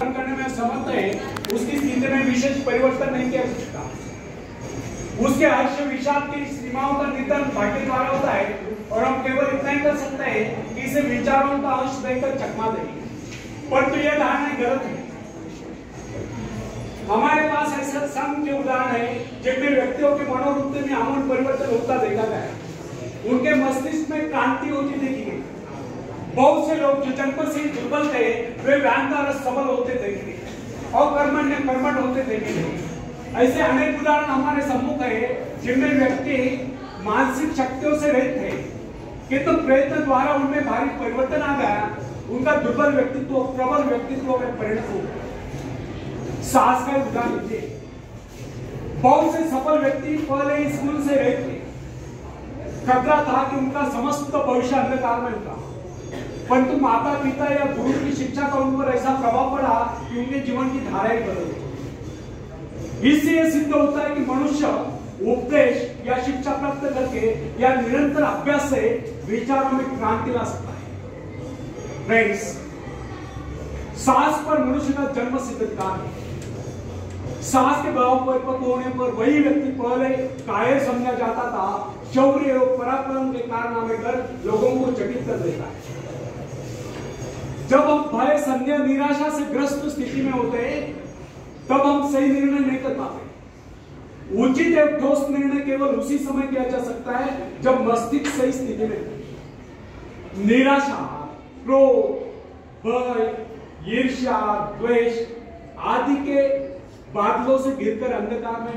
करने में समर्थ है, उसकी स्थिति में विशेष परिवर्तन नहीं किया जा सकता। उसके हर्ष विषाद की सीमाओं का निर्धारण भाग्य द्वारा होता है और हम केवल इतना ही कर सकते हैं कि इसे विचारों का अंश देकर चकमा देंगे, परंतु यह धारणा गलत है। हमारे पास ऐसे असंख्य उदाहरण है जिनमें व्यक्तियों के मनोवृत्ति में आमूल परिवर्तन होता देखा गया, उनके मस्तिष्क में क्रांति होती देखी गई। बहुत से लोग जो जन्म से दुर्बल थे वे व्यानदार सबल होते देखे गए और कर्मठ होते देखे गए। ऐसे अनेक उदाहरण हमारे सम्मुख है जिनमें व्यक्ति मानसिक शक्तियों से रहित थे, किंतु प्रयत्न द्वारा उनमें भारी परिवर्तन आ गया। उनका दुर्बल व्यक्तित्व प्रबल व्यक्तित्व में परिणत हो गया। साहस का उदाहरण लीजिए, बहुत से सफल व्यक्ति पहले स्कूल से रहे थे, खतरा था कि उनका समस्त भविष्य अंधकार में होगा, परंतु माता पिता या गुरु की शिक्षा का उन पर ऐसा प्रभाव पड़ा कि उनके जीवन की धारा ही बदल गई। इससे यह सिद्ध होता है कि मनुष्य उपदेश या शिक्षा प्राप्त करके या निरंतर अभ्यास से विचारों में क्रांति ला सकता है। फ्रेंड्स, साहस पर मनुष्य का जन्म सिद्ध अधिकार है। साहस के भाव परिपक्व होने पर वही व्यक्ति पहले कायर समझा जाता था, शौर्य और पराक्रम के कारनामे कर लोगों को चकित कर देता है। जब हम भय, संदेह, निराशा से ग्रस्त स्थिति में होते हैं तब हम सही निर्णय नहीं कर पाते। उचित एवं ठोस निर्णय केवल उसी समय किया जा सकता है जब मस्तिष्क सही स्थिति में हो। निराशा, क्रोध, भय, ईर्ष्या, द्वेष आदि के बादलों से घिरकर अंधकार में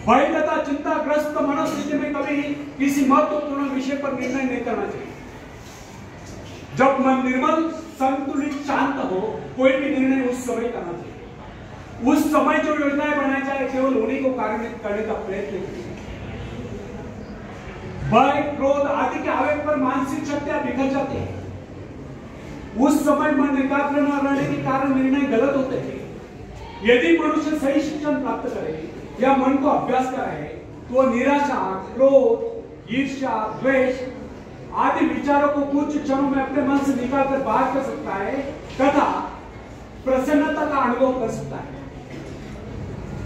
भय तथा चिंताग्रस्त मनोस्थिति में कभी किसी महत्वपूर्ण विषय पर निर्णय नहीं करना चाहिए। जब मन निर्मल, संतुलित, शांत हो, कोई भी निर्णय उस समय करना चाहिए। उस समय जो योजनाएं बनाई जाए केवल उन्हीं को कार्यान्वित करने का प्रयत्न कीजिए। भय, क्रोध आदि के आवेग पर मानसिक शक्तियां बिखर जाती है। उस समय मन एकाग्र न रहने के कारण निर्णय गलत होते हैं। यदि मनुष्य सही शिक्षण प्राप्त करे या मन को अभ्यास कराए तो निराशा, क्रोध, ईर्ष्या, द्वेष आदि विचारों को कुछ क्षणों में अपने मन से निकालकर बाहर कर सकता है तथा प्रसन्नता का अनुभव कर सकता है।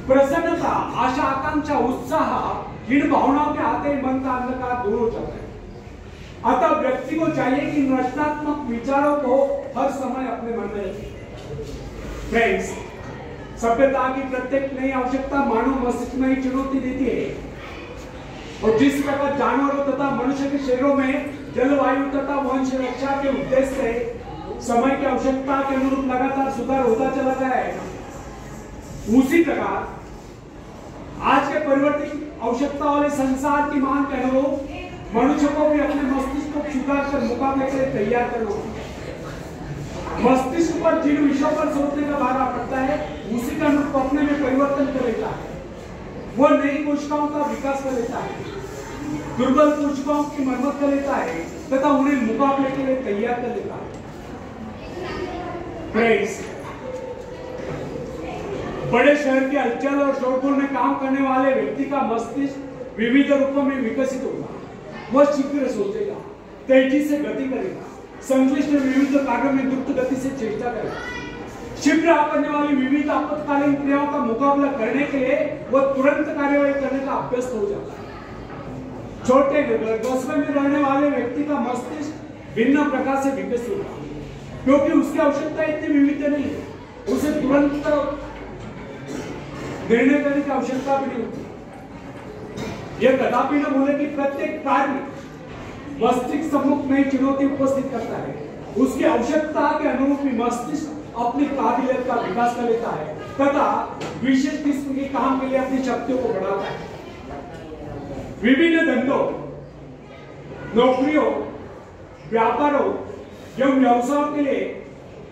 प्रसन्नता, आशा, आकांक्षा, उत्साह इन भावनाओं के आते ही मन का अंधकार दूर हो जाता है। अतः व्यक्ति को चाहिए कि रचनात्मक विचारों को हर समय अपने मन में रखे। फ्रेंड्स, सभ्यता की प्रत्येक नई आवश्यकता मानव मस्तिष्क में ही चुनौती देती है और जिस प्रकार जानवरों तथा मनुष्य के शरीरों में जलवायु तथा वंश रक्षा के उद्देश्य से समय की आवश्यकता के अनुरूप लगातार सुधार होता चला गया है, उसी प्रकार आज के परिवर्तित आवश्यकता वाले संसार की मांग के अनुरूप मनुष्य को भी अपने मस्तिष्क को सुधार कर मुकाबले के लिए तैयार करना होगा। मस्तिष्क पर जिन विषयों पर सोचने का भार पड़ता है उसी के अनुरूप अपने में परिवर्तन कर लेता है। वो नई कोशिकाओं का विकास कर लेता है, दुर्बल कोशिकाओं की मरम्मत कर लेता है तथा उन्हें मुकाबले के लिए तैयार कर लेता है। फ्रेंड्स, बड़े शहर के हलचल और शोरगुल में काम करने वाले व्यक्ति का मस्तिष्क विविध रूपों में विकसित होगा। वह शीघ्र सोचेगा, तेजी से गति करेगा, संश्लिष्ट विविध कार्यों में द्रुत गति से चेष्टा करेगा। शीघ्र करने वाली विविध आपातकालीन क्रियाओं का मुकाबला करने के लिए वह तुरंत कार्यवाही करने का अभ्यस्त हो जाता है। छोटे नगर कस्बे में रहने वाले व्यक्ति का मस्तिष्क भिन्न प्रकार से विकसित होगा क्योंकि उसकी आवश्यकता इतनी विविध नहीं है। उसे तुरंत निर्णय करने की आवश्यकता भी नहीं होती। यह कदापि न भूले कि प्रत्येक कार्य मस्तिष्क सम्मुख नई चुनौती उपस्थित करता है। उसकी आवश्यकता के अनुरूप ही मस्तिष्क अपनी काबिलियत का विकास कर लेता है तथा विशेष किस्म के काम के लिए अपनी शक्तियों को बढ़ाता है। विभिन्न धंधों, नौकरियों, व्यापारों एवं व्यवसायों के लिए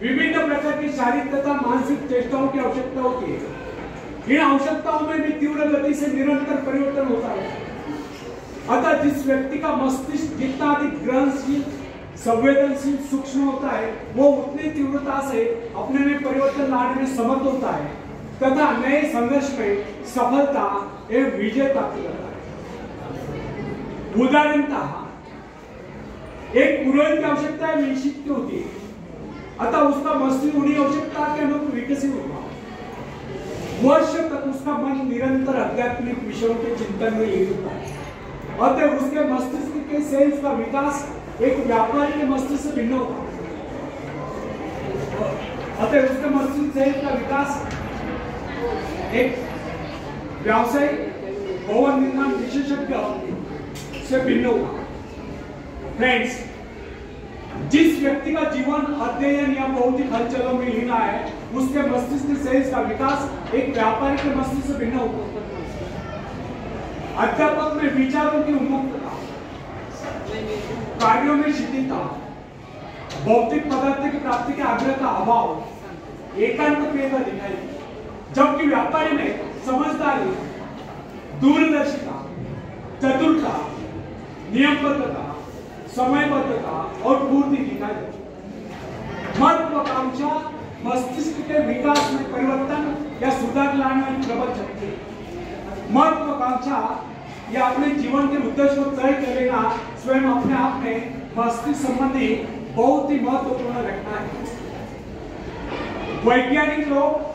विभिन्न प्रकार की शारीरिक तथा मानसिक चेष्टाओं की आवश्यकता होती है। इन आवश्यकताओं में भी तीव्र गति से निरंतर परिवर्तन होता है। अतः जिस व्यक्ति का मस्तिष्क जितना अधिक ग्रहणशील, संवेदनशील, सूक्ष्म होता है वो उतनी तीव्रता से अपने में परिवर्तन लाने में समर्थ होता है तथा नए संघर्ष में सफलता एवं विजय प्राप्त करता है। उदाहरणतः एक पुरोहित की आवश्यकता निश्चित होती है। अतः उसका मस्तिष्क उन्हीं आवश्यकता के अनुरूप विकसित होगा। वर्ष तक उसका मन निरंतर आध्यात्मिक विषयों के चिंतन में लीन होता है। अतः उसके मस्तिष्क के सेल्स का विकास एक व्यापारी के मस्तिष्क से भिन्न होगा। अतः उसके मस्तिष्क सेल्स का विकास एक व्यावसायिक भवन निर्माण विशेषज्ञ से भिन्न होगा। फ्रेंड्स, जिस व्यक्ति का जीवन अध्ययन या भौतिक हलचलों में लीना है, उसके मस्तिष्क सेल्स का विकास एक व्यापारी के मस्तिष्क से भिन्न होगा। अध्यापक में विचारों की उन्मुक्तता, कार्यों में शिथिलता, भौतिक पदार्थ की प्राप्ति के आग्रह का अभाव, एकांतप्रियता दिखाई, जबकि व्यापारी में समझदारी, दूरदर्शिता, चतुरता, नियमबद्धता, समयबद्धता और पूर्ति दिखाई। महत्वाकांक्षा मस्तिष्क के विकास में परिवर्तन या सुधार लाने वाली प्रबल शक्ति है। महत्वाकांक्षा या अपने जीवन के उद्देश्य को तय कर लेना स्वयं अपने आप में मस्तिष्क संबंधी बहुत ही महत्वपूर्ण घटना है। वैज्ञानिक लोग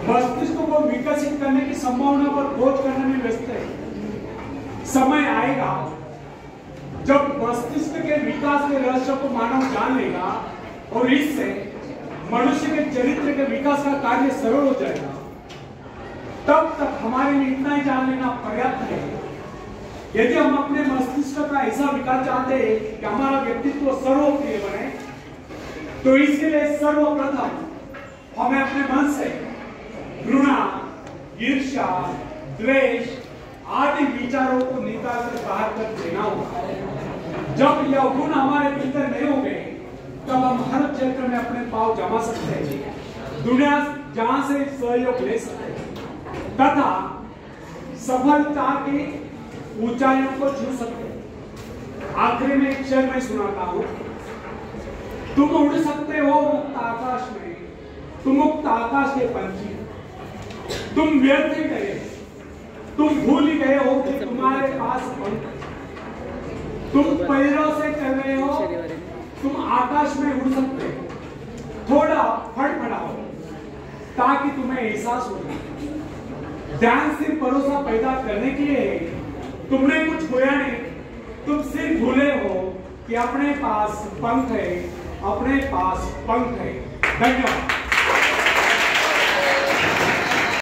मस्तिष्क को विकसित करने की संभावना पर खोज करने में व्यस्त है। समय आएगा जब मस्तिष्क के विकास के रहस्य को मानव जान लेगा और इससे मनुष्य के चरित्र के विकास का कार्य सरल हो जाएगा। तब तक हमारे लिए इतना ही जान लेना पर्याप्त है। यदि हम अपने मस्तिष्क का ऐसा विकास चाहते हैं कि हमारा व्यक्तित्व सर्वप्रिय बने, तो इसके लिए सर्वप्रथम हमें अपने मन से घृणा, ईर्ष्या, द्वेष आदि विचारों को निकाल कर बाहर कर देना होगा। जब यह गुण हमारे भीतर नहीं होंगे, तब हम हर क्षेत्र में अपने पांव जमा सकते हैं, दुनिया जहां से सहयोग ले सकते हैं तथा सफलता की ऊंचाइयों को छू सकते हैं। आखिरी में एक शेर में सुनाता हूं। तुम उड़ सकते हो मुक्त आकाश में, तुम मुक्त आकाश के पंछी, तुम व्यर्थ गए, तुम भूल ही गए हो कि तुम्हारे पास पंख, तुम पैरों से चल रहे हो, तुम आकाश में उड़ सकते हो। थोड़ा फड़फड़ाओ ताकि तुम्हें एहसास हो। ध्यान से भरोसा पैदा करने के लिए तुमने कुछ खोया नहीं, तुम सिर्फ भूले हो कि अपने पास पंख है, अपने पास पंख है। धन्यवाद।